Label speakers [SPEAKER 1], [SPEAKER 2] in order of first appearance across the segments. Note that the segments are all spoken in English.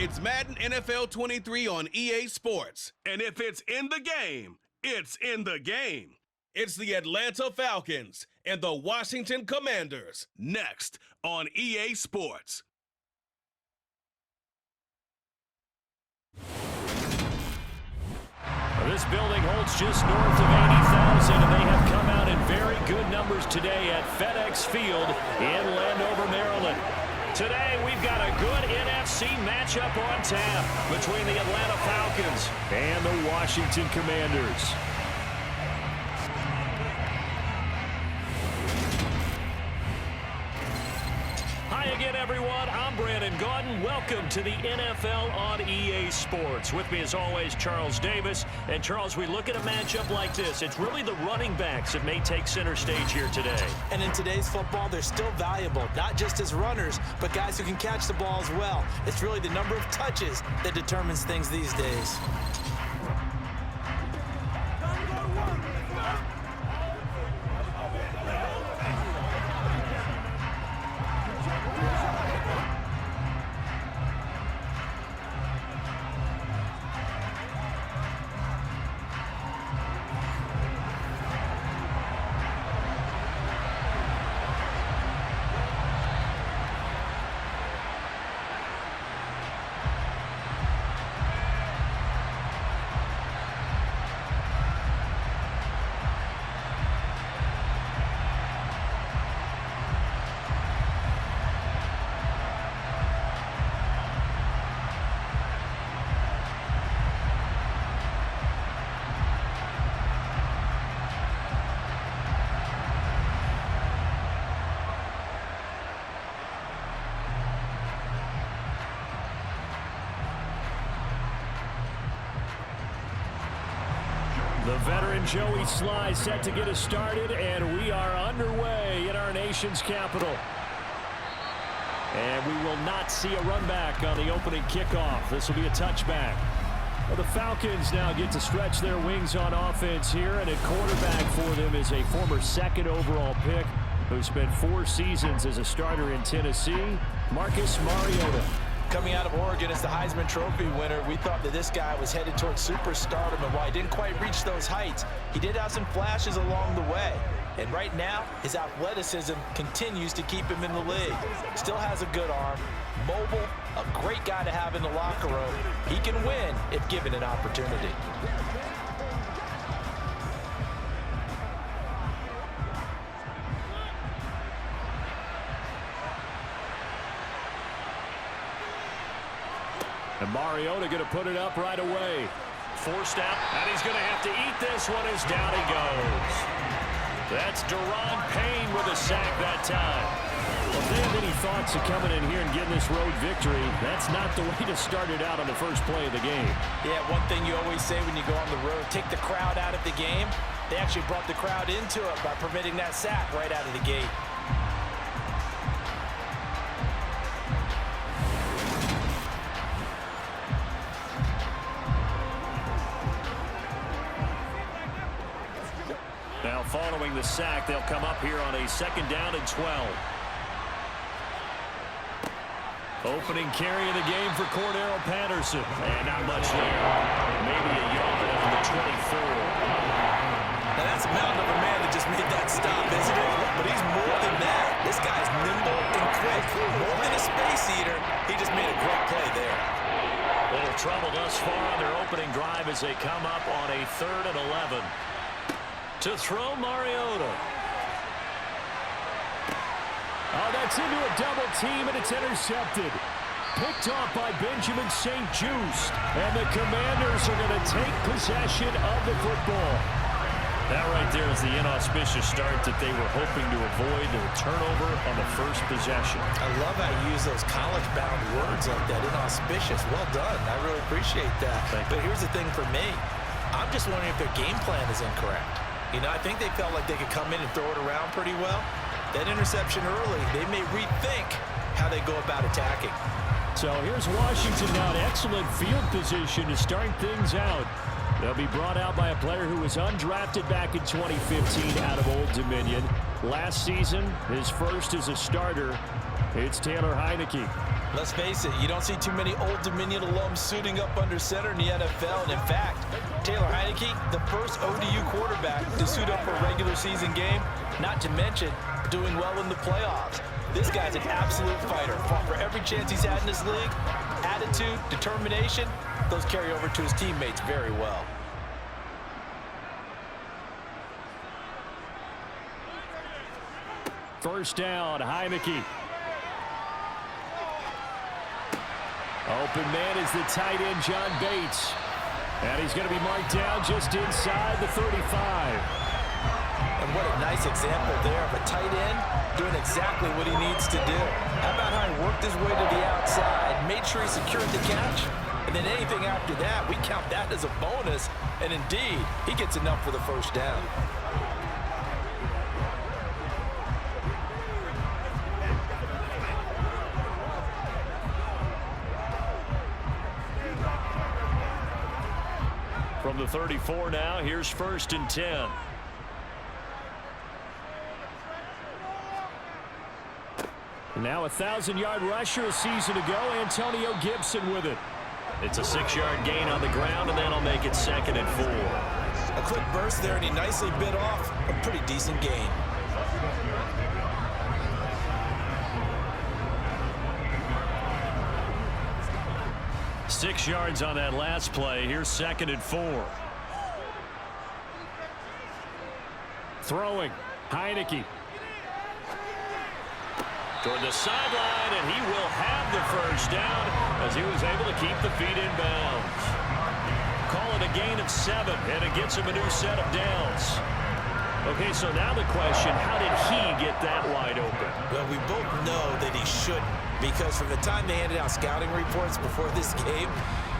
[SPEAKER 1] It's Madden NFL 23 on EA Sports. And if it's in the game, it's in the game. It's the Atlanta Falcons and the Washington Commanders. Next on EA Sports.
[SPEAKER 2] This building holds just north of 80,000, and they have come out in very good numbers today at FedEx Field in Landover, Maryland. Today, we've got a good NFC matchup on tap between the Atlanta Falcons and the Washington Commanders. Hi again, everyone. I'm Brandon Gaudin. Welcome to the NFL on EA Sports. With me, as always, Charles Davis. And, Charles, we look at a matchup like this. It's really the running backs that may take center stage here today.
[SPEAKER 3] And in today's football, they're still valuable, not just as runners, but guys who can catch the ball as well. It's really the number of touches that determines things these days.
[SPEAKER 2] The veteran Joey Sly set to get us started, and we are underway in our nation's capital. And we will not see a run back on the opening kickoff. This will be a touchback. Well, the Falcons now get to stretch their wings on offense here, and at quarterback for them is a former second overall pick who spent 4 seasons as a starter in Tennessee, Marcus Mariota.
[SPEAKER 3] Coming out of Oregon as the Heisman Trophy winner, we thought that this guy was headed towards superstardom, and while he didn't quite reach those heights, he did have some flashes along the way. And right now, his athleticism continues to keep him in the league. Still has a good arm, mobile, a great guy to have in the locker room. He can win if given an opportunity.
[SPEAKER 2] And Mariota going to put it up right away. Forced out, and he's going to have to eat this one as down he goes. That's Daron Payne with a sack that time. Well, if they have any thoughts of coming in here and getting this road victory, that's not the way to start it out on the first play of the game.
[SPEAKER 3] Yeah, one thing you always say when you go on the road, take the crowd out of the game. They actually brought the crowd into it by permitting that sack right out of the gate.
[SPEAKER 2] Now following the sack, they'll come up here on a 2nd down and 12. Opening carry of the game for Cordero Patterson. And not much there. Maybe a yard from the 24.
[SPEAKER 3] Now that's a mountain of a man that just made that stop, isn't it? But he's more than that. This guy's nimble and quick. More than a space eater. He just made a great play there.
[SPEAKER 2] Little trouble thus far on their opening drive as they come up on a 3rd and 11. To throw Mariota. Oh, that's into a double team, and it's intercepted. Picked off by Benjamin St-Juste. And the Commanders are going to take possession of the football. That right there is the inauspicious start that they were hoping to avoid, the turnover on the first possession.
[SPEAKER 3] I love how you use those college-bound words like that, inauspicious. Well done. I really appreciate that. But here's the thing for me. I'm just wondering if their game plan is incorrect. You know, I think they felt like they could come in and throw it around pretty well. That interception early, they may rethink how they go about attacking.
[SPEAKER 2] So here's Washington now in excellent field position to start things out. They'll be brought out by a player who was undrafted back in 2015 out of Old Dominion. Last season, his first as a starter. It's Taylor Heineke.
[SPEAKER 3] Let's face it, you don't see too many Old Dominion alums suiting up under center in the NFL. And in fact, Taylor Heineke, the first ODU quarterback to suit up for a regular season game, not to mention doing well in the playoffs. This guy's an absolute fighter. Fought for every chance he's had in this league. Attitude, determination, those carry over to his teammates very well.
[SPEAKER 2] First down, Heineke. Open man is the tight end, John Bates. And he's going to be marked down just inside the 35.
[SPEAKER 3] And what a nice example there of a tight end doing exactly what he needs to do. How about how he worked his way to the outside, made sure he secured the catch, and then anything after that, we count that as a bonus. And indeed, he gets enough for the first down.
[SPEAKER 2] From the 34 now, here's 1st and 10. Now a 1,000-yard rusher a season ago, Antonio Gibson with it. It's a 6-yard gain on the ground, and that'll make it 2nd and 4.
[SPEAKER 3] A quick burst there, and he nicely bit off a pretty decent gain.
[SPEAKER 2] Six yards on that last play. Here's 2nd and 4. Throwing, Heineke. Toward the sideline, and he will have the first down as he was able to keep the feet in bounds. Call it a gain of 7, and it gets him a new set of downs. Okay, so now the question, how did he get that wide open?
[SPEAKER 3] Well, we both know that he shouldn't, because from the time they handed out scouting reports before this game,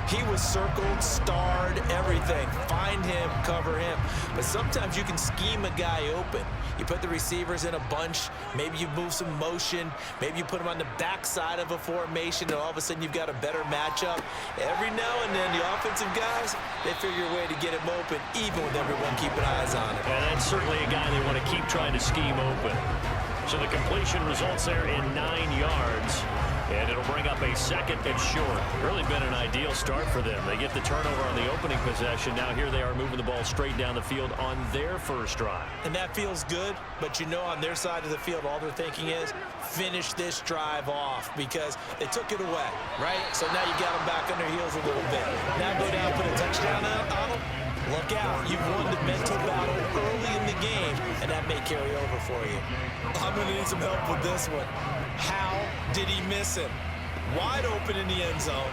[SPEAKER 3] he was circled, starred, everything. Find him, cover him. But sometimes you can scheme a guy open. You put the receivers in a bunch. Maybe you move some motion. Maybe you put them on the backside of a formation, and all of a sudden you've got a better matchup. Every now and then, the offensive guys, they figure a way to get him open, even with everyone keeping eyes on him.
[SPEAKER 2] And that's certainly a guy they want to keep trying to scheme open. So the completion results there in 9 yards. And it'll bring up a 2nd and short. Really been an ideal start for them. They get the turnover on the opening possession. Now here they are moving the ball straight down the field on their first drive.
[SPEAKER 3] And that feels good, but you know on their side of the field, all they're thinking is finish this drive off because they took it away, right? So now you got them back on their heels a little bit. Now go down, put a touchdown on them. Look out. You've won the mental battle early in the game, and that may carry over for you. I'm going to need some help with this one. How did he miss him? Wide open in the end zone.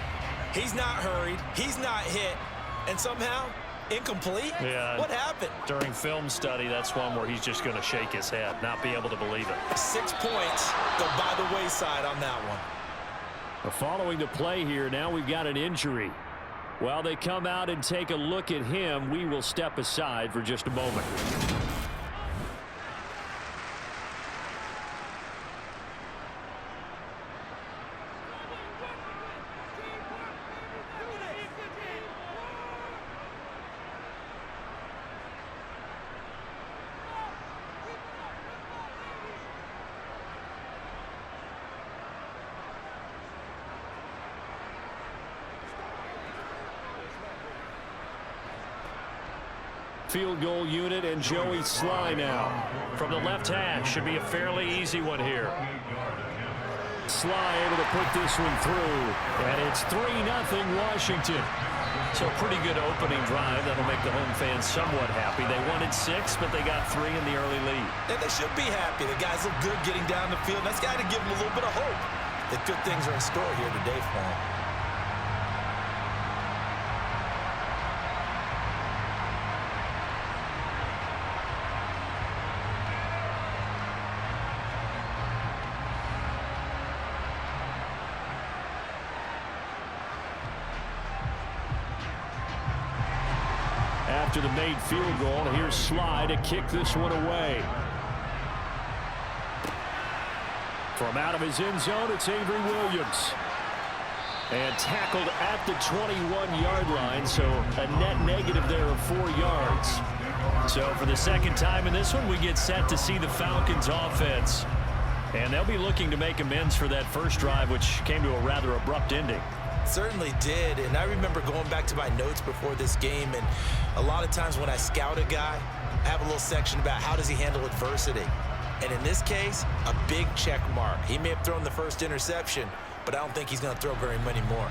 [SPEAKER 3] He's not hurried. He's not hit. And somehow, incomplete?
[SPEAKER 2] Yeah.
[SPEAKER 3] What happened?
[SPEAKER 2] During film study, that's one where he's just going to shake his head, not be able to believe it.
[SPEAKER 3] 6 points go by the wayside on that one.
[SPEAKER 2] Following the play here, now we've got an injury. While they come out and take a look at him, we will step aside for just a moment. Field goal unit and Joey Sly now. From the left hash, should be a fairly easy one here. Sly able to put this one through, and it's 3-0 Washington. So a pretty good opening drive. That'll make the home fans somewhat happy. They wanted 6, but they got 3 in the early lead.
[SPEAKER 3] And they should be happy. The guys look good getting down the field. That's got to give them a little bit of hope that good things are in store here today for them.
[SPEAKER 2] After the made field goal, here's Sly to kick this one away. From out of his end zone, it's Avery Williams. And tackled at the 21-yard line, so a net negative there of 4 yards. So for the second time in this one, we get set to see the Falcons offense. And they'll be looking to make amends for that first drive, which came to a rather abrupt ending.
[SPEAKER 3] Certainly did, and I remember going back to my notes before this game, and a lot of times when I scout a guy, I have a little section about how does he handle adversity. And in this case, a big check mark. He may have thrown the first interception, but I don't think he's going to throw very many more.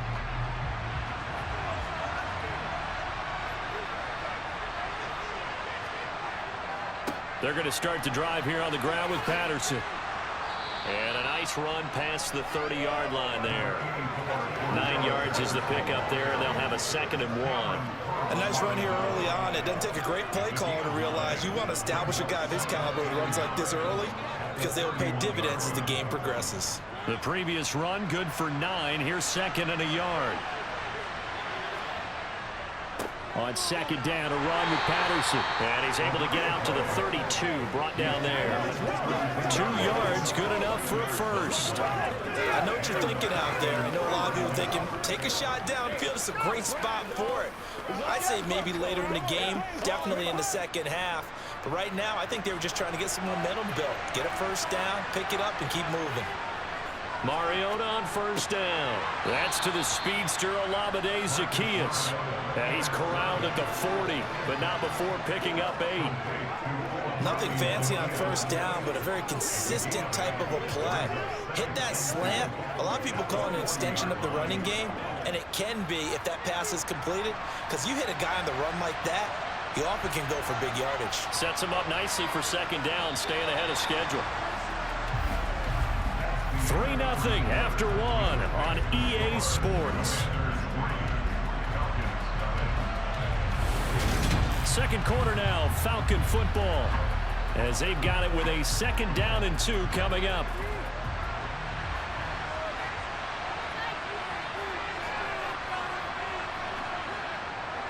[SPEAKER 2] They're going to start the drive here on the ground with Patterson. And a nice run past the 30-yard line there. 9 yards is the pickup there, and they'll have a 2nd and 1.
[SPEAKER 3] A nice run here early on. It doesn't take a great play caller to realize you want to establish a guy of his caliber who runs like this early because they will pay dividends as the game progresses.
[SPEAKER 2] The previous run, good for 9. Here's 2nd and a yard. On 2nd down, a run with Patterson. And he's able to get out to the 32, brought down there. 2 yards, good enough for a first.
[SPEAKER 3] I know what you're thinking out there. I know a lot of people are thinking, take a shot downfield. It's a great spot for it. I'd say maybe later in the game, definitely in the second half. But right now, I think they were just trying to get some momentum built. Get a first down, pick it up, and keep moving.
[SPEAKER 2] Mariota on first down. That's to the speedster, Olamide Zaccheaus. And he's corralled at the 40, but not before picking up 8.
[SPEAKER 3] Nothing fancy on first down, but a very consistent type of a play. Hit that slant. A lot of people call it an extension of the running game, and it can be if that pass is completed, because you hit a guy on the run like that, he often can go for big yardage.
[SPEAKER 2] Sets him up nicely for 2nd down, staying ahead of schedule. 3-0 after 1 on EA Sports. Second quarter now, Falcon football, as they've got it with a 2nd down and 2 coming up.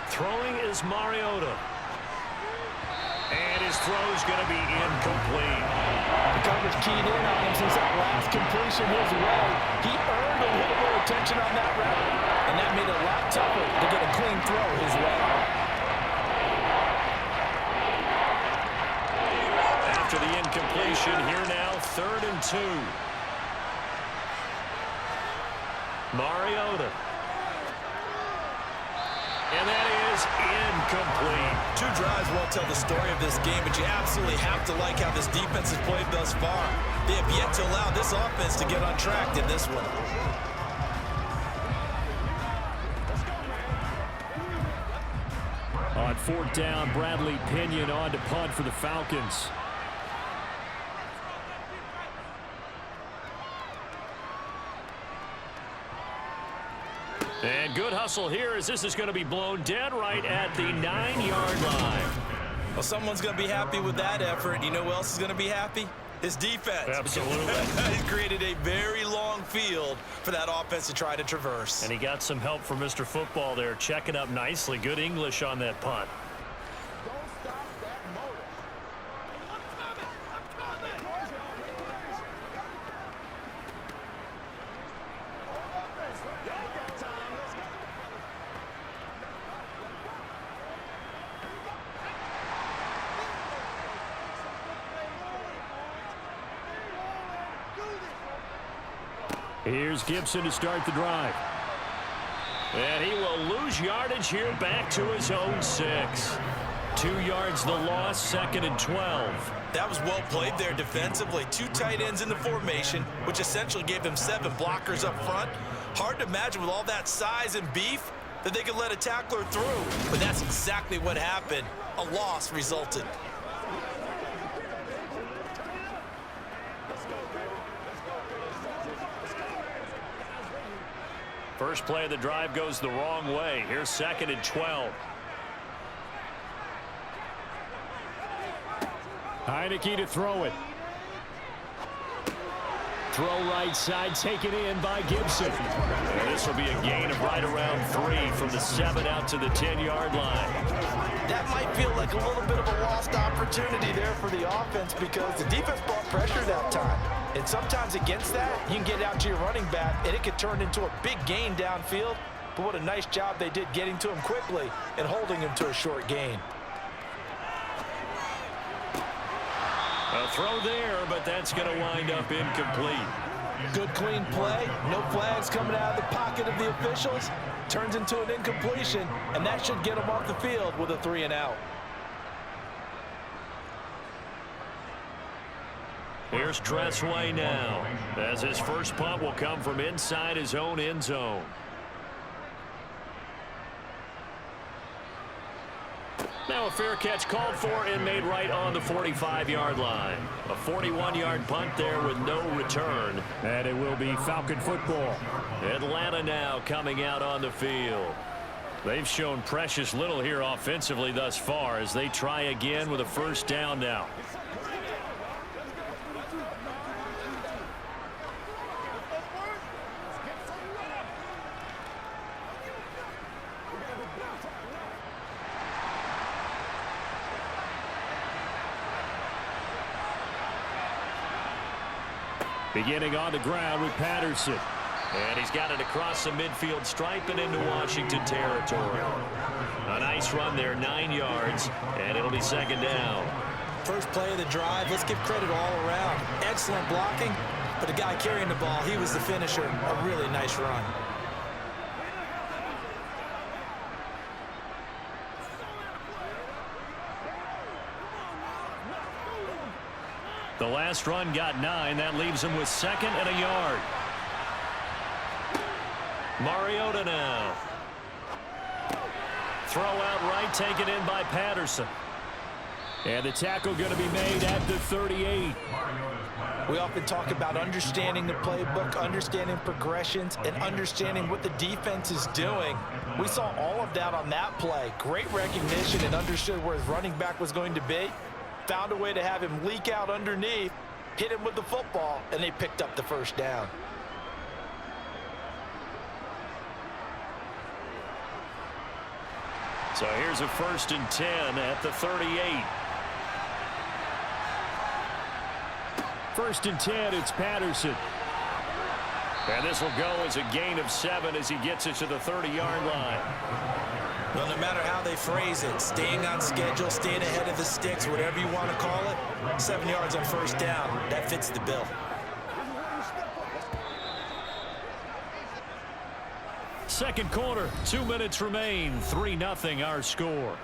[SPEAKER 2] Throwing is Mariota. And his throw's going to be incomplete.
[SPEAKER 4] The coverage keyed in on him since that last completion his way. He earned a little more attention on that route, and that made it a lot tougher to get a clean throw his way.
[SPEAKER 2] After the incompletion, here now, 3rd and 2. Mariota. And that is incomplete.
[SPEAKER 3] 2 drives won't tell the story of this game, but you absolutely have to like how this defense has played thus far. They have yet to allow this offense to get on track in this one.
[SPEAKER 2] On 4th down, Bradley Pinion on to punt for the Falcons. And good hustle here as this is going to be blown dead right at the 9-yard line.
[SPEAKER 3] Well, someone's going to be happy with that effort. You know who else is going to be happy? His defense.
[SPEAKER 2] Absolutely.
[SPEAKER 3] He created a very long field for that offense to try to traverse.
[SPEAKER 2] And he got some help from Mr. Football there, checking up nicely. Good English on that punt. Here's Gibson to start the drive. And he will lose yardage here back to his own 6. 2 yards the loss, 2nd and 12.
[SPEAKER 3] That was well played there defensively. 2 tight ends in the formation, which essentially gave them 7 blockers up front. Hard to imagine with all that size and beef that they could let a tackler through. But that's exactly what happened. A loss resulted.
[SPEAKER 2] First play of the drive goes the wrong way. Here's 2nd and 12. Heineke to throw it. Throw right side, taken in by Gibson. And this will be a gain of right around 3 from the 7 out to the 10-yard line.
[SPEAKER 3] That might feel like a little bit of a lost opportunity there for the offense because the defense brought pressure that time. And sometimes against that, you can get out to your running back, and it could turn into a big gain downfield. But what a nice job they did getting to him quickly and holding him to a short gain.
[SPEAKER 2] A throw there, but that's going to wind up incomplete.
[SPEAKER 3] Good clean play. No flags coming out of the pocket of the officials. Turns into an incompletion, and that should get him off the field with a 3-and-out.
[SPEAKER 2] Here's Tressway now, as his first punt will come from inside his own end zone. Now a fair catch called for and made right on the 45-yard line. A 41-yard punt there with no return. And it will be Falcon football. Atlanta now coming out on the field. They've shown precious little here offensively thus far as they try again with a first down now. Beginning on the ground with Patterson. And he's got it across the midfield stripe and into Washington territory. A nice run there, 9 yards, and it'll be second down.
[SPEAKER 3] First play of the drive, let's give credit all around. Excellent blocking, but the guy carrying the ball, he was the finisher. A really nice run.
[SPEAKER 2] The last run got 9. That leaves him with 2nd and a yard. Mariota now. Throw out right, taken in by Patterson. And the tackle going to be made at the 38.
[SPEAKER 3] We often talk about understanding the playbook, understanding progressions, and understanding what the defense is doing. We saw all of that on that play. Great recognition and understood where his running back was going to be. Found a way to have him leak out underneath, hit him with the football, and they picked up the first down.
[SPEAKER 2] So here's a 1st and 10 at the 38. 1st and 10, it's Patterson. And this will go as a gain of 7 as he gets it to the 30-yard line.
[SPEAKER 3] Well, no matter how they phrase it, staying on schedule, staying ahead of the sticks, whatever you want to call it, 7 yards on first down, that fits the bill.
[SPEAKER 2] Second quarter, 2 minutes remain, 3-0 our score.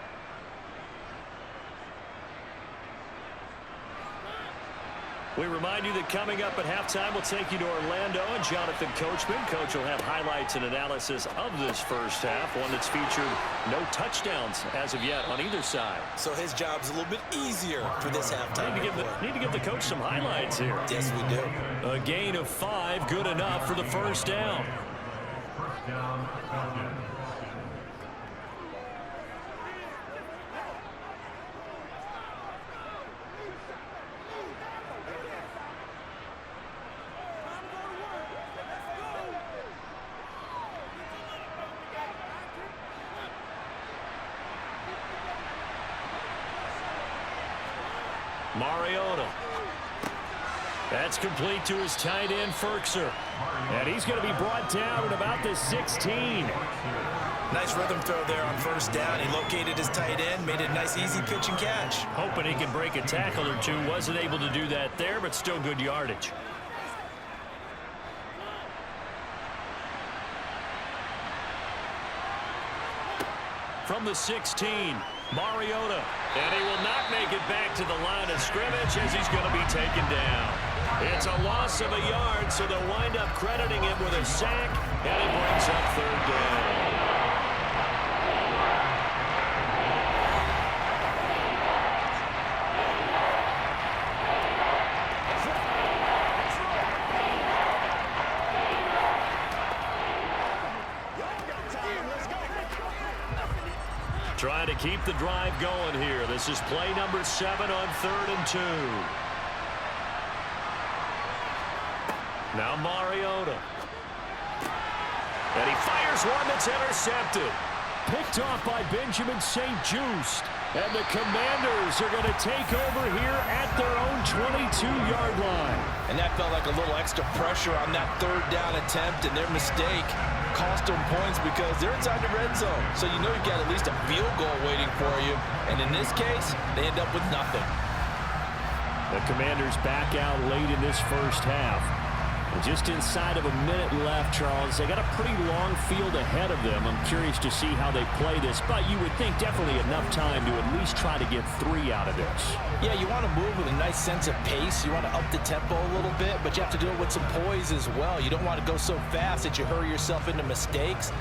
[SPEAKER 2] We remind you that coming up at halftime, we'll take you to Orlando and Jonathan Coachman. Coach will have highlights and analysis of this first half, one that's featured no touchdowns as of yet on either side.
[SPEAKER 3] So his job's a little bit easier for this halftime.
[SPEAKER 2] Need to give the coach some highlights here.
[SPEAKER 3] Yes, we do.
[SPEAKER 2] A gain of 5, good enough for the first down. Mariota. That's complete to his tight end, Ferkser. And he's going to be brought down at about the 16.
[SPEAKER 3] Nice rhythm throw there on first down. He located his tight end, made it a nice, easy pitch and catch.
[SPEAKER 2] Hoping he can break a tackle or two. Wasn't able to do that there, but still good yardage. From the 16, Mariota. And he will not make it back to the line of scrimmage as he's going to be taken down. It's a loss of a yard, so they'll wind up crediting him with a sack, and he brings up third down. Trying to keep the drive going here. This is play number 7 on 3rd and 2. Now Mariota. And he fires one that's intercepted. Picked off by Benjamin St-Juste. And the Commanders are going to take over here at their own 22-yard line.
[SPEAKER 3] And that felt like a little extra pressure on that third down attempt, and their mistake cost them points because they're inside the red zone. So you know you've got at least a field goal waiting for you. And in this case, they end up with nothing.
[SPEAKER 2] The Commanders back out late in this first half. And just inside of a minute left, Charles. They got a pretty long field ahead of them. I'm curious to see how they play this, but you would think definitely enough time to at least try to get 3 out of this.
[SPEAKER 3] Yeah, you want to move with a nice sense of pace. You want to up the tempo a little bit, but you have to do it with some poise as well. You don't want to go so fast that you hurry yourself into mistakes.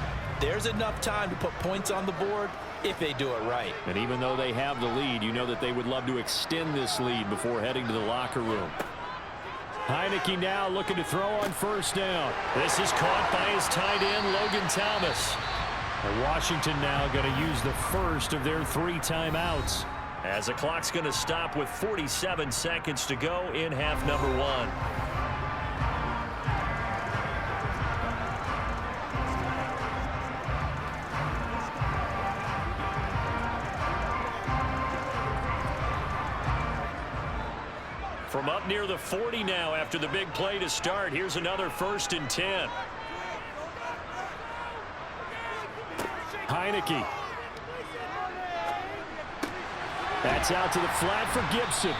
[SPEAKER 3] There's enough time to put points on the board if they do it right.
[SPEAKER 2] And even though they have the lead, you know that they would love to extend this lead before heading to the locker room. Heineke now looking to throw on first down. This is caught by his tight end, Logan Thomas. And Washington now going to use the first of their 3 timeouts, as the clock's going to stop with 47 seconds to go in half number 1. From up near the 40 now after the big play to start. Here's another 1st and 10. Heineke. That's out to the flat for Gibson.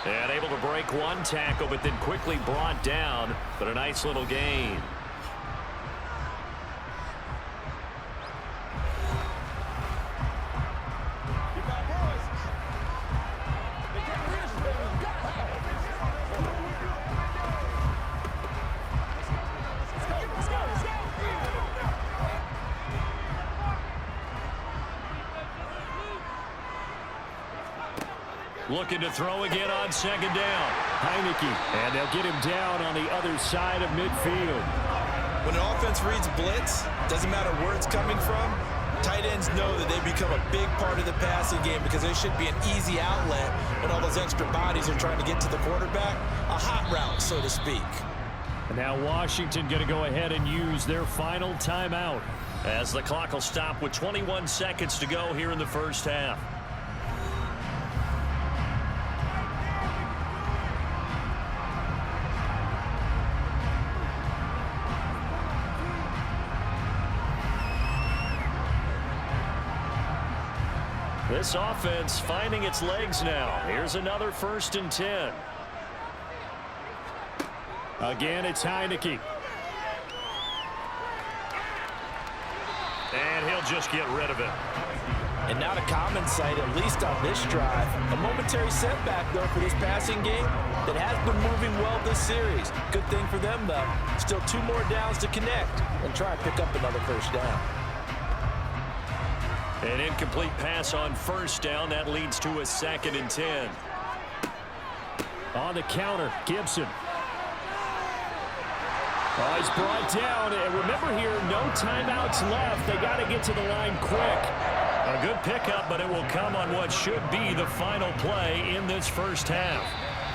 [SPEAKER 2] And able to break 1 tackle, but then quickly brought down. But a nice little gain. Looking to throw again on 2nd down. Heineke, and they'll get him down on the other side of midfield.
[SPEAKER 3] When an offense reads blitz, doesn't matter where it's coming from, tight ends know that they become a big part of the passing game because they should be an easy outlet when all those extra bodies are trying to get to the quarterback. A hot route, so to speak.
[SPEAKER 2] And now Washington going to go ahead and use their final timeout, as the clock will stop with 21 seconds to go here in the first half. This offense finding its legs now. Here's another 1st and 10. Again, it's Heineke. And he'll just get rid of it.
[SPEAKER 3] And not a common sight, at least on this drive. A momentary setback, though, for this passing game that has been moving well this series. Good thing for them, though. Still 2 more downs to connect and try and pick up another 1st down.
[SPEAKER 2] An incomplete pass on 1st down. That leads to a 2nd and 10. On the counter, Gibson. Oh, he's brought down. And remember here, no timeouts left. They got to get to the line quick. A good pickup, but it will come on what should be the final play in this first half.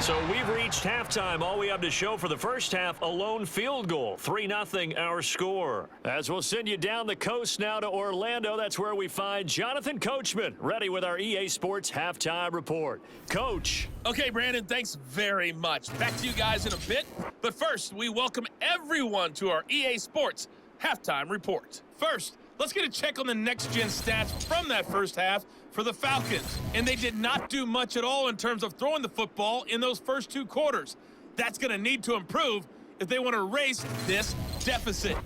[SPEAKER 2] So we've reached halftime. All we have to show for the first half, a lone field goal. 3-0 our score. As we'll send you down the coast now to Orlando, that's where we find Jonathan Coachman, ready with our EA Sports halftime report. Coach.
[SPEAKER 5] Okay, Brandon, thanks very much. Back to you guys in a bit. But first, we welcome everyone to our EA Sports halftime report. First, let's get a check on the next-gen stats from that first half for the Falcons. And they did not do much at all in terms of throwing the football in those first 2 quarters. That's going to need to improve if they want to erase this deficit.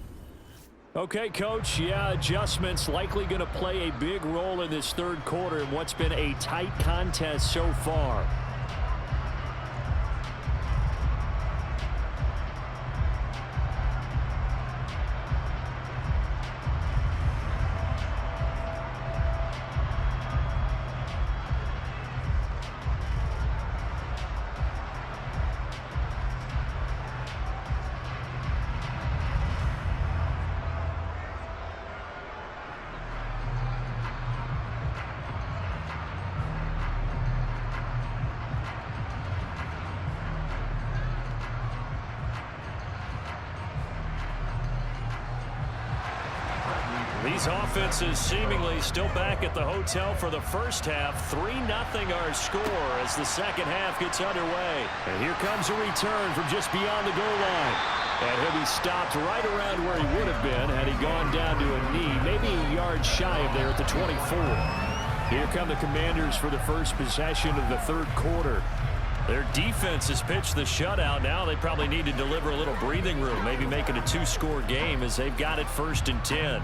[SPEAKER 2] Okay, Coach. Yeah, adjustments likely going to play a big role in this 3rd quarter in what's been a tight contest so far. These offenses seemingly still back at the hotel for the first half. 3-0 our score as the second half gets underway. And here comes a return from just beyond the goal line. And he'll be stopped right around where he would have been had he gone down to a knee, maybe a yard shy of there at the 24. Here come the Commanders for the first possession of the 3rd quarter. Their defense has pitched the shutout. Now they probably need to deliver a little breathing room, maybe make it a 2-score game as they've got it 1st and 10.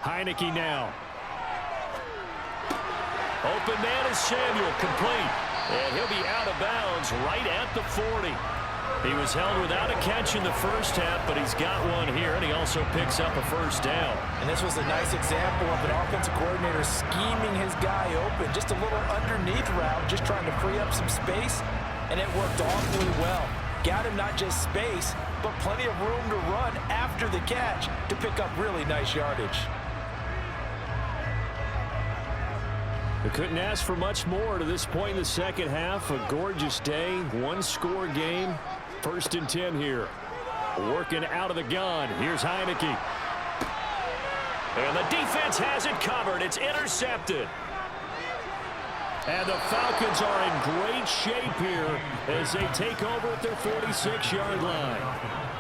[SPEAKER 2] Heineke now. Open man is Samuel, complete. And he'll be out of bounds right at the 40. He was held without a catch in the first half, but he's got one here, and he also picks up a 1st down.
[SPEAKER 3] And this was a nice example of an offensive coordinator scheming his guy open. Just a little underneath route, just trying to free up some space, and it worked awfully well. Got him not just space, but plenty of room to run after the catch to pick up really nice yardage.
[SPEAKER 2] They couldn't ask for much more to this point in the second half. A gorgeous day, 1-score game. 1st and 10 here. Working out of the gun. Here's Heineke. And the defense has it covered. It's intercepted. And the Falcons are in great shape here as they take over at their 46-yard line.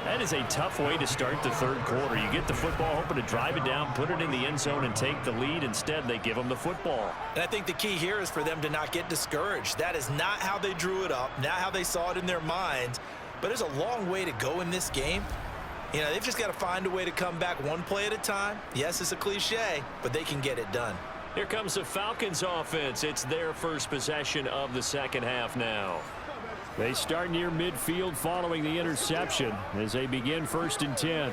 [SPEAKER 2] That is a tough way to start the 3rd quarter. You get the football, hoping to drive it down, put it in the end zone, and take the lead. Instead, they give them the football.
[SPEAKER 3] And I think the key here is for them to not get discouraged. That is not how they drew it up, not how they saw it in their minds. But there's a long way to go in this game. You know, they've just got to find a way to come back one play at a time. Yes, it's a cliche, but they can get it done.
[SPEAKER 2] Here comes the Falcons offense. It's their first possession of the second half now. They start near midfield following the interception as they begin 1st and 10.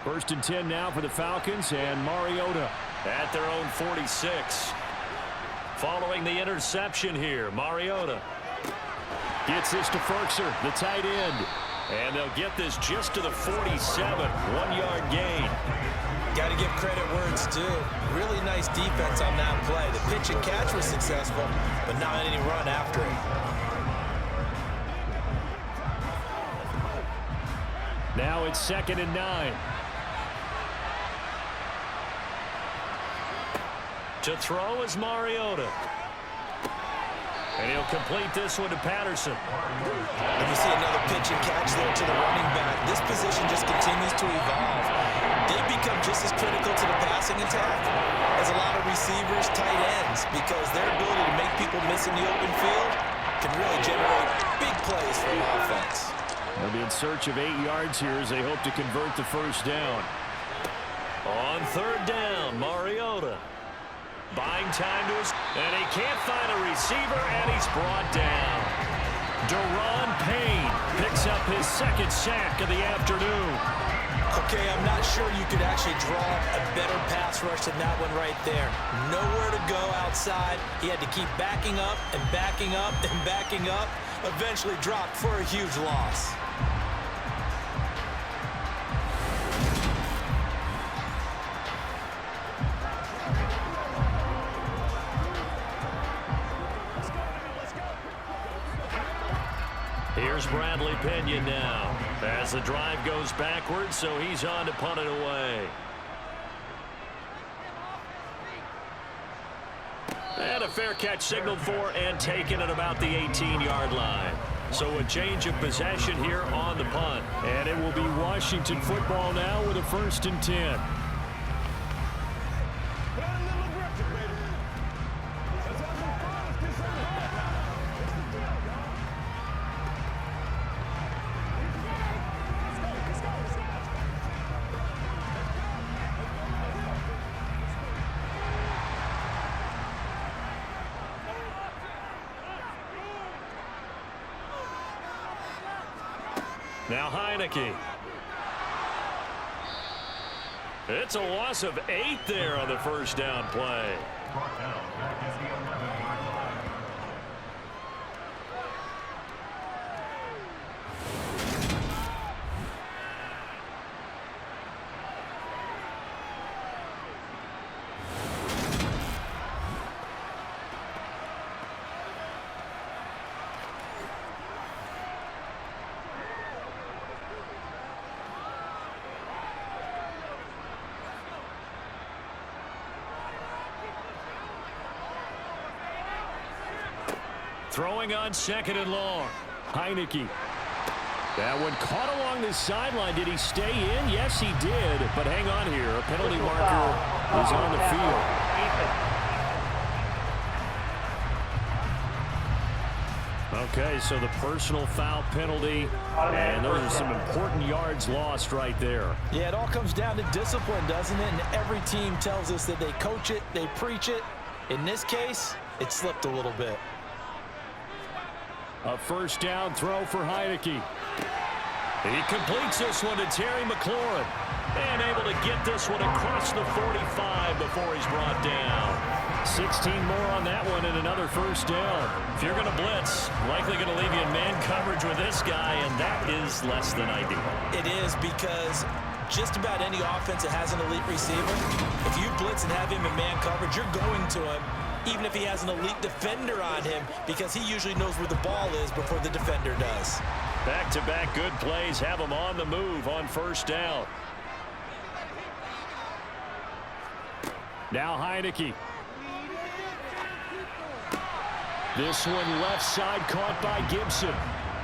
[SPEAKER 2] First and 10 now for the Falcons, and Mariota at their own 46. Following the interception here, Mariota gets this to Ferkser, the tight end. And they'll get this just to the 47, 1-yard gain.
[SPEAKER 3] Got to give credit where it's due. Really nice defense on that play. The pitch and catch was successful, but not any run after it.
[SPEAKER 2] Now it's 2nd and 9. To throw is Mariota. And he'll complete this one to Patterson.
[SPEAKER 3] And you see another pitch and catch there to the running back. This position just continues to evolve. They become just as critical to the passing attack as a lot of receivers, tight ends, because their ability to make people miss in the open field can really generate big plays for an offense.
[SPEAKER 2] They'll be in search of 8 yards here as they hope to convert the 1st down. On 3rd down, Mariota. Buying time to his, and he can't find a receiver, and he's brought down. Deron Payne picks up his 2nd sack of the afternoon.
[SPEAKER 3] Okay, I'm not sure you could actually draw a better pass rush than that one right there. Nowhere to go outside. He had to keep backing up and backing up and backing up. Eventually dropped for a huge loss.
[SPEAKER 2] Here's Bradley Pinion now as the drive goes backwards, so he's on to punt it away. And a fair catch signaled for and taken at about the 18-yard line. So a change of possession here on the punt. And it will be Washington football now with a 1st and 10. Now Heineke. It's a loss of 8 there on the 1st down play. throwing on 2nd and long. Heineke. That one caught along the sideline. Did he stay in? Yes, he did. But hang on here. A penalty marker is on the field. Okay, so the personal foul penalty, and those are some important yards lost right there.
[SPEAKER 3] Yeah, it all comes down to discipline, doesn't it? And every team tells us that they coach it, they preach it. In this case, it slipped a little bit.
[SPEAKER 2] A 1st down throw for Heineke. He completes this one to Terry McLaurin. And able to get this one across the 45 before he's brought down. 16 more on that one and another 1st down. If you're going to blitz, likely going to leave you in man coverage with this guy, and that is less than ideal.
[SPEAKER 3] It is, because just about any offense that has an elite receiver, if you blitz and have him in man coverage, you're going to him, even if he has an elite defender on him, because he usually knows where the ball is before the defender does.
[SPEAKER 2] Back-to-back good plays have him on the move on 1st down. Now Heineke. This one left side caught by Gibson.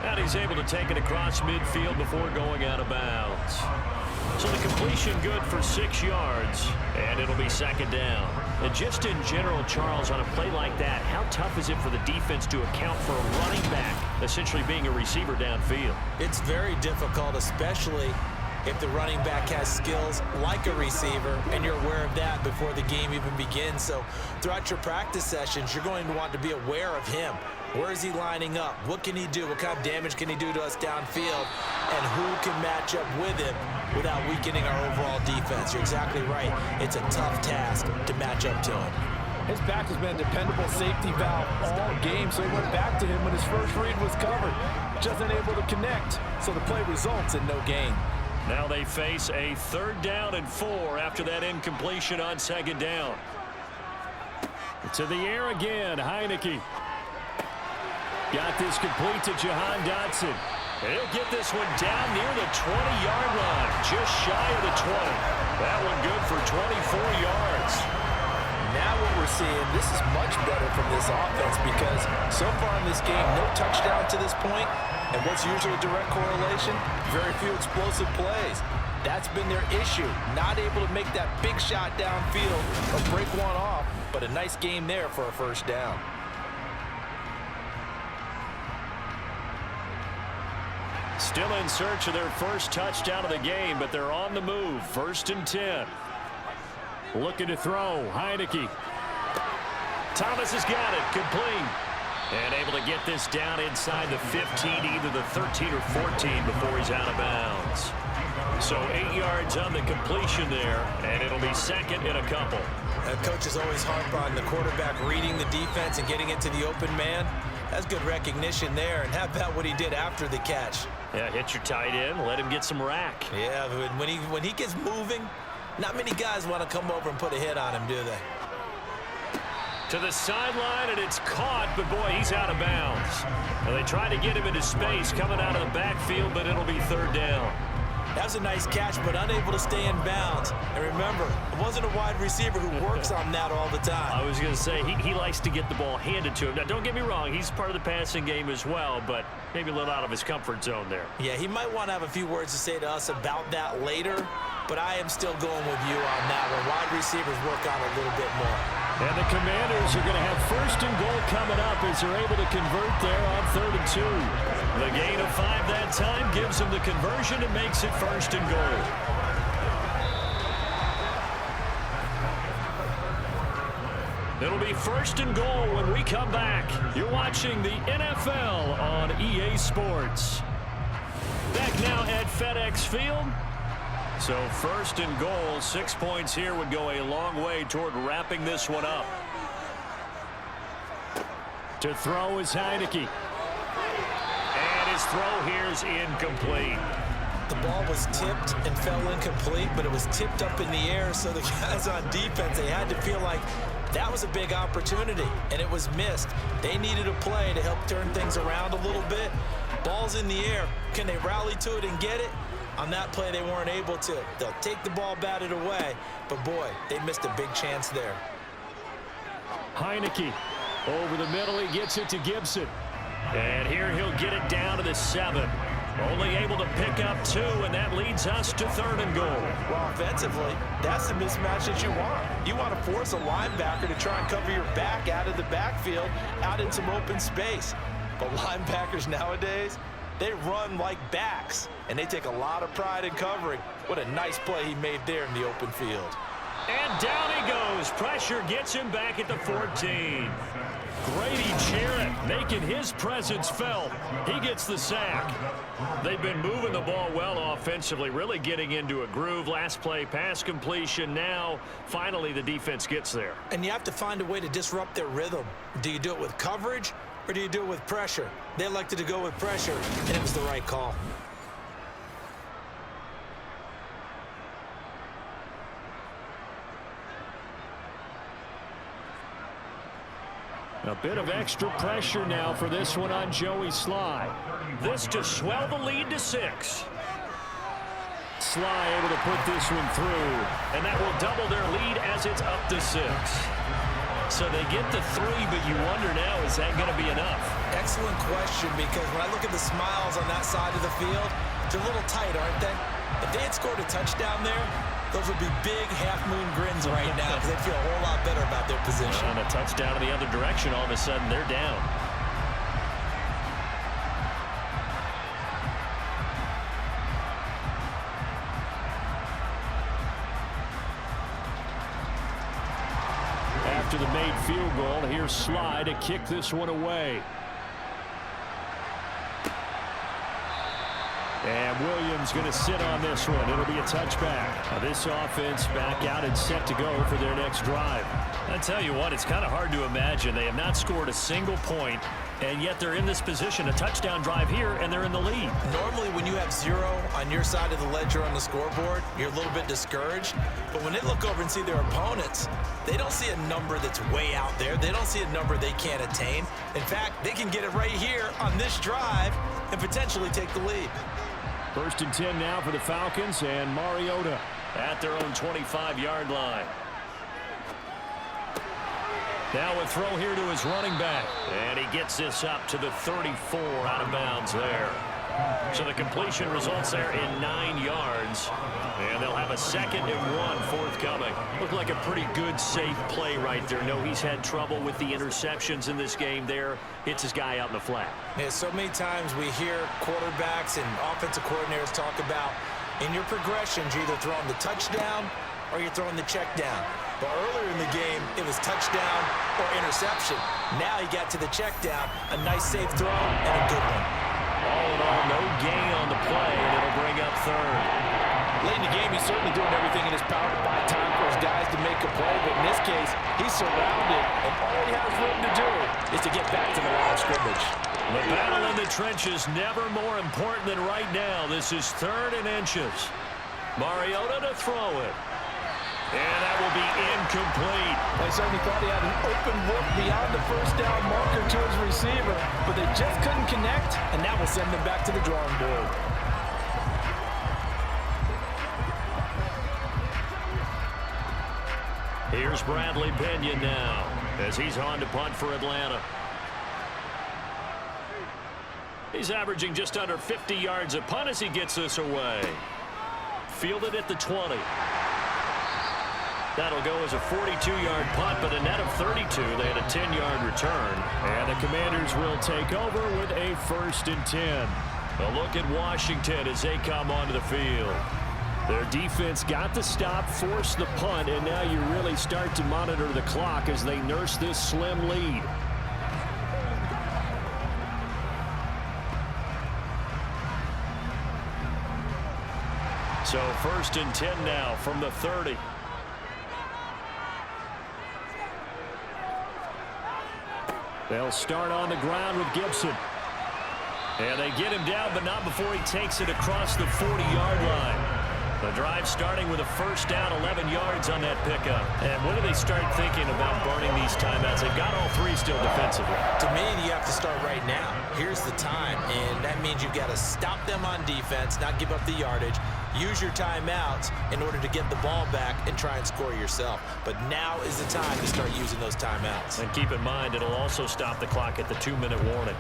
[SPEAKER 2] And he's able to take it across midfield before going out of bounds. So the completion good for 6 yards, and it'll be 2nd down. And just in general, Charles, on a play like that, how tough is it for the defense to account for a running back essentially being a receiver downfield?
[SPEAKER 3] It's very difficult, especially if the running back has skills like a receiver, and you're aware of that before the game even begins. So throughout your practice sessions, you're going to want to be aware of him. Where is he lining up? What can he do? What kind of damage can he do to us downfield? And who can match up with him without weakening our overall defense? You're exactly right. It's a tough task to match up to him.
[SPEAKER 4] His back has been a dependable safety valve all game, so he went back to him when his first read was covered. Just unable to connect, so the play results in no gain.
[SPEAKER 2] Now they face a 3rd down and 4 after that incompletion on 2nd down. To the air again, Heineke. Got this complete to Jahan Dotson. He'll get this one down near the 20-yard line, just shy of the 20. That one good for 24 yards.
[SPEAKER 3] Now what we're seeing, this is much better from this offense, because so far in this game, no touchdown to this point. And what's usually a direct correlation? Very few explosive plays. That's been their issue. Not able to make that big shot downfield or break one off, but a nice game there for a 1st down.
[SPEAKER 2] Still in search of their first touchdown of the game, but they're on the move. 1st and 10. Looking to throw. Heineke. Thomas has got it. Complete. And able to get this down inside the 15, either the 13 or 14 before he's out of bounds. So 8 yards on the completion there, and it'll be 2nd and a couple.
[SPEAKER 3] Coaches always harp on the quarterback reading the defense and getting it to the open man. That's good recognition there. And how about what he did after the catch?
[SPEAKER 2] Yeah, hit your tight end, let him get some rack.
[SPEAKER 3] Yeah, when he gets moving, not many guys want to come over and put a hit on him, do they?
[SPEAKER 2] To the sideline, and it's caught, but boy, he's out of bounds. Now they try to get him into space coming out of the backfield, but it'll be 3rd down.
[SPEAKER 3] That was a nice catch, but unable to stay in bounds. And remember, it wasn't a wide receiver who works on that all the time.
[SPEAKER 2] I was going to say, he likes to get the ball handed to him. Now, don't get me wrong, he's part of the passing game as well, but maybe a little out of his comfort zone there.
[SPEAKER 3] Yeah, he might want to have a few words to say to us about that later, but I am still going with you on that one. Wide receivers work on a little bit more.
[SPEAKER 2] And the Commanders are going to have 1st and goal coming up as they're able to convert there on 3rd and 2. The gain of 5 that time gives them the conversion and makes it 1st and goal. It'll be 1st and goal when we come back. You're watching the NFL on EA Sports. Back now at FedEx Field. So 1st and goal, 6 points here would go a long way toward wrapping this one up. To throw is Heineke. And his throw here is incomplete.
[SPEAKER 3] The ball was tipped and fell incomplete, but it was tipped up in the air, so the guys on defense, they had to feel like that was a big opportunity, and it was missed. They needed a play to help turn things around a little bit. Ball's in the air. Can they rally to it and get it? On that play, they weren't able to. They'll take the ball batted away, but boy, they missed a big chance there.
[SPEAKER 2] Heineke over the middle. He gets it to Gibson. And here he'll get it down to the 7. Only able to pick up 2, and that leads us to 3rd and goal.
[SPEAKER 3] Well, offensively, that's the mismatch that you want. You want to force a linebacker to try and cover your back out of the backfield, out in some open space. But linebackers nowadays, they run like backs, and they take a lot of pride in covering. What a nice play he made there in the open field.
[SPEAKER 2] And down he goes. Pressure gets him back at the 14. Grady Jarrett making his presence felt. He gets the sack. They've been moving the ball well offensively, really getting into a groove. Last play, pass completion. Now, finally, the defense gets there.
[SPEAKER 3] And you have to find a way to disrupt their rhythm. Do you do it with coverage, or do you do it with pressure? They elected to go with pressure, and it was the right call.
[SPEAKER 2] A bit of extra pressure now for this one on Joey Sly. This to swell the lead to 6. Sly able to put this one through, and that will double their lead as it's up to 6. So they get the 3, but you wonder now, is that going to be enough?
[SPEAKER 3] Excellent question, because when I look at the smiles on that side of the field, they're a little tight, aren't they? If they had scored a touchdown there, those would be big half-moon grins right now because they'd feel a whole lot better about their position.
[SPEAKER 2] And a touchdown in the other direction, all of a sudden they're down. After the made field goal, here's Sly to kick this one away. And Williams going to sit on this one. It'll be a touchback. Now this offense back out and set to go for their next drive. I tell you what, it's kind of hard to imagine. They have not scored a single point, and yet they're in this position. A touchdown drive here, and they're in the lead.
[SPEAKER 3] Normally, when you have 0 on your side of the ledger on the scoreboard, you're a little bit discouraged. But when they look over and see their opponents, they don't see a number that's way out there. They don't see a number they can't attain. In fact, they can get it right here on this drive and potentially take the lead.
[SPEAKER 2] 1st and 10 now for the Falcons, and Mariota at their own 25-yard line. Now a throw here to his running back, and he gets this up to the 34 out of bounds there. So the completion results there in 9 yards, and they'll have a 2nd and 1 forthcoming. Looked like a pretty good, safe play right there. No, he's had trouble with the interceptions in this game there. Hits his guy out in the flat.
[SPEAKER 3] Yeah, so many times we hear quarterbacks and offensive coordinators talk about in your progressions, you're either throwing the touchdown or you're throwing the check down. But earlier in the game, it was touchdown or interception. Now he got to the check down, a nice safe throw and a good one.
[SPEAKER 2] All in all, no gain on the play, and it'll bring up 3rd.
[SPEAKER 3] Late in the game, he's certainly doing everything in his power to buy time for his guys to make a play. But in this case, he's surrounded, and all he has room to do is to get back to the line of scrimmage.
[SPEAKER 2] The battle in the trenches never more important than right now. This is 3rd and inches. Mariota to throw it. And that will be incomplete.
[SPEAKER 3] They certainly thought he had an open look beyond the 1st down marker to his receiver, but they just couldn't connect, and that will send them back to the drawing board.
[SPEAKER 2] Here's Bradley Pinion now as he's on to punt for Atlanta. He's averaging just under 50 yards a punt as he gets this away. Fielded at the 20. That'll go as a 42-yard punt, but a net of 32. They had a 10-yard return. And the Commanders will take over with a 1st and 10. A look at Washington as they come onto the field. Their defense got the stop, forced the punt, and now you really start to monitor the clock as they nurse this slim lead. So 1st and 10 now from the 30. They'll start on the ground with Gibson. And they get him down, but not before he takes it across the 40-yard line. The drive starting with a 1st down, 11 yards on that pickup. And when do they start thinking about burning these timeouts? They've got all 3 still defensively.
[SPEAKER 3] To me, you have to start right now. Here's the time, and that means you've got to stop them on defense, not give up the yardage. use your timeouts in order to get the ball back and try and score yourself. But now is the time to start using those timeouts.
[SPEAKER 2] And keep in mind, it'll also stop the clock at the 2-minute warning.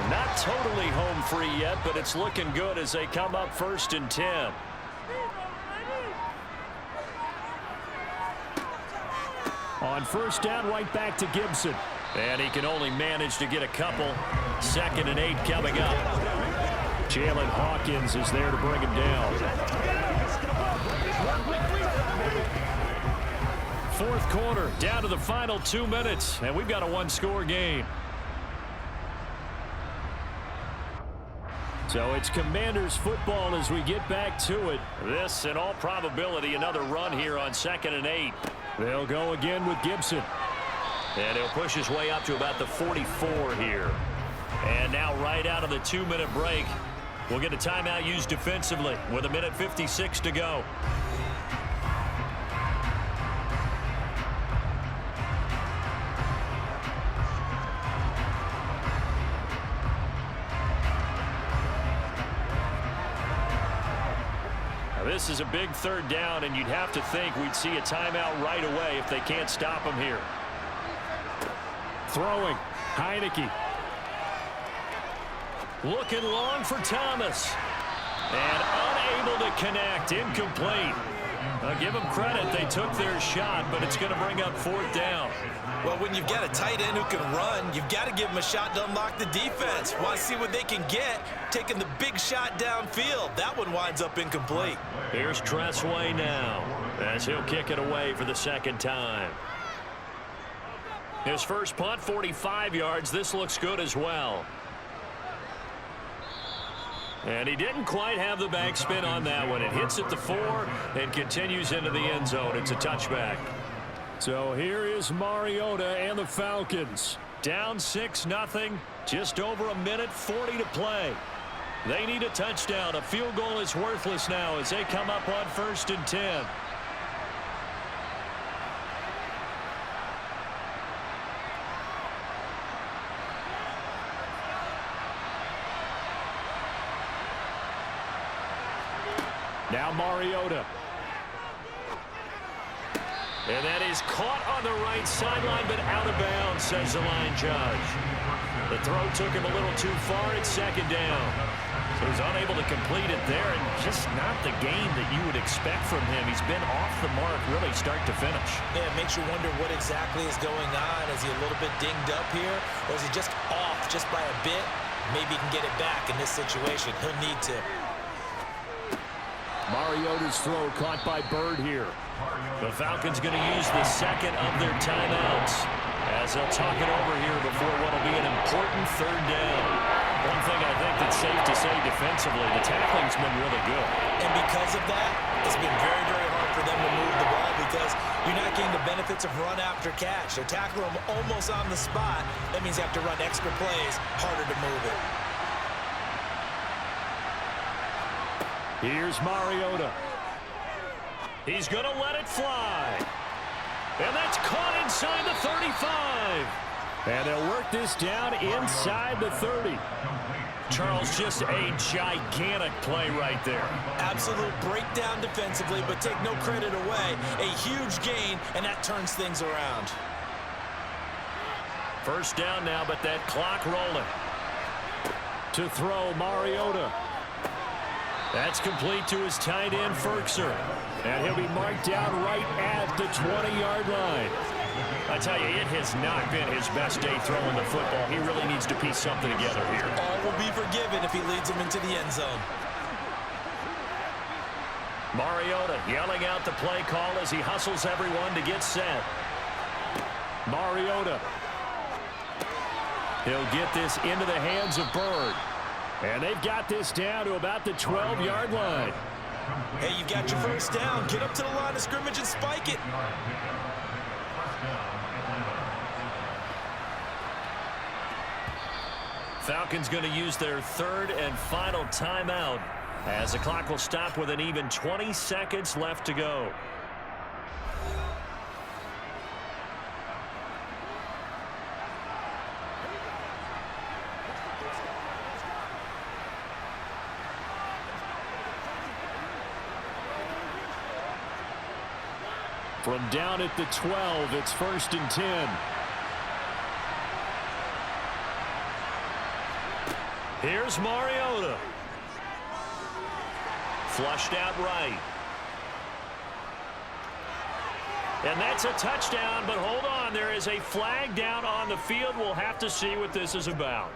[SPEAKER 2] Not totally home free yet, but it's looking good as they come up 1st and 10. On 1st down, right back to Gibson. And he can only manage to get a couple. 2nd and 8 coming up. Jalen Hawkins is there to bring him down. 4th quarter, down to the final 2 minutes, and we've got a 1-score game. So it's Commanders football as we get back to it. This, in all probability, another run here on 2nd and 8. They'll go again with Gibson. And he'll push his way up to about the 44 here. And now right out of the 2-minute break, we'll get a timeout used defensively with 1:56 to go. This is a big 3rd down, and you'd have to think we'd see a timeout right away if they can't stop him here. Throwing, Heineke. Looking long for Thomas. And unable to connect, incomplete. I'll give them credit, they took their shot, but it's going to bring up 4th down.
[SPEAKER 3] Well, when you've got a tight end who can run, you've got to give him a shot to unlock the defense. Want to see what they can get, taking the big shot downfield. That one winds up incomplete.
[SPEAKER 2] Here's Tressway now, as he'll kick it away for the 2nd time. His first punt, 45 yards. This looks good as well. And he didn't quite have the backspin on that one. It hits at the 4 and continues into the end zone. It's a touchback. So here is Mariota and the Falcons. Down 6-0. Just over 1:40 to play. They need a touchdown. A field goal is worthless now as they come up on 1st and 10. Now Mariota. And that is caught on the right sideline, but out of bounds, says the line judge. The throw took him a little too far. It's 2nd down. So he's unable to complete it there, and just not the game that you would expect from him. He's been off the mark really start to finish.
[SPEAKER 3] Yeah, it makes you wonder what exactly is going on. Is he a little bit dinged up here, or is he just off just by a bit? Maybe he can get it back in this situation. He'll need to.
[SPEAKER 2] Mariota's throw caught by Bird here. The Falcons going to use the 2nd of their timeouts as they'll talk it over here before what will be an important 3rd down. One thing I think that's safe to say defensively, the tackling's been really good.
[SPEAKER 3] And because of that, it's been very, very hard for them to move the ball because you're not getting the benefits of run after catch. They tackle them almost on the spot. That means you have to run extra plays, harder to move it.
[SPEAKER 2] Here's Mariota. He's going to let it fly. And that's caught inside the 35. And they'll work this down inside the 30. Charles, just a gigantic play right there.
[SPEAKER 3] Absolute breakdown defensively, but take no credit away. A huge gain, and that turns things around.
[SPEAKER 2] 1st down now, but that clock rolling. To throw, Mariota. That's complete to his tight end, Ferkser. And he'll be marked down right at the 20-yard line. I tell you, it has not been his best day throwing the football. He really needs to piece something together here.
[SPEAKER 3] All will be forgiven if he leads them into the end zone.
[SPEAKER 2] Mariota yelling out the play call as he hustles everyone to get set. Mariota. He'll get this into the hands of Bird. And they've got this down to about the 12-yard line.
[SPEAKER 3] Hey, you've got your 1st down. Get up to the line of scrimmage and spike it.
[SPEAKER 2] Falcons going to use their 3rd and final timeout as the clock will stop with an even 20 seconds left to go. From down at the 12, it's 1st and 10. Here's Mariota. Flushed out right. And that's a touchdown, but hold on. There is a flag down on the field. We'll have to see what this is about.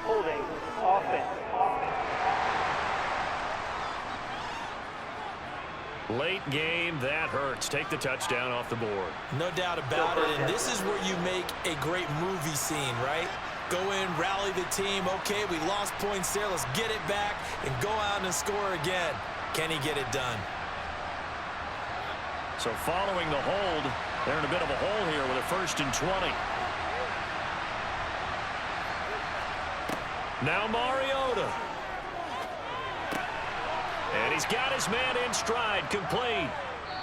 [SPEAKER 6] Holding offense.
[SPEAKER 2] Late game, that hurts. Take the touchdown off the board.
[SPEAKER 3] No doubt about it, and this is where you make a great movie scene, right? Go in, rally the team. Okay, we lost points there. Let's get it back and go out and score again. Can he get it done?
[SPEAKER 2] So following the hold, they're in a bit of a hole here with a 1st and 20. Now Mariota. And he's got his man in stride, complete.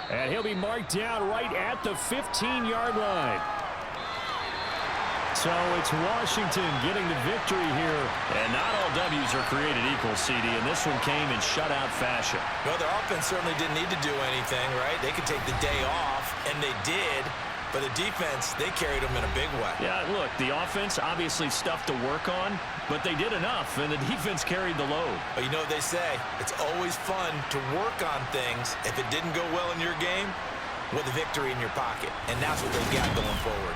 [SPEAKER 2] And he'll be marked down right at the 15-yard line. So it's Washington getting the victory here. And not all W's are created equal, CD, and this one came in shutout fashion.
[SPEAKER 3] Well, their offense certainly didn't need to do anything, right? They could take the day off, and they did. But the defense, they carried them in a big way.
[SPEAKER 2] Yeah, look, the offense obviously stuff to work on, but they did enough, and the defense carried the load.
[SPEAKER 3] But you know what they say, it's always fun to work on things. If it didn't go well in your game, with a victory in your pocket. And that's what they've got going forward.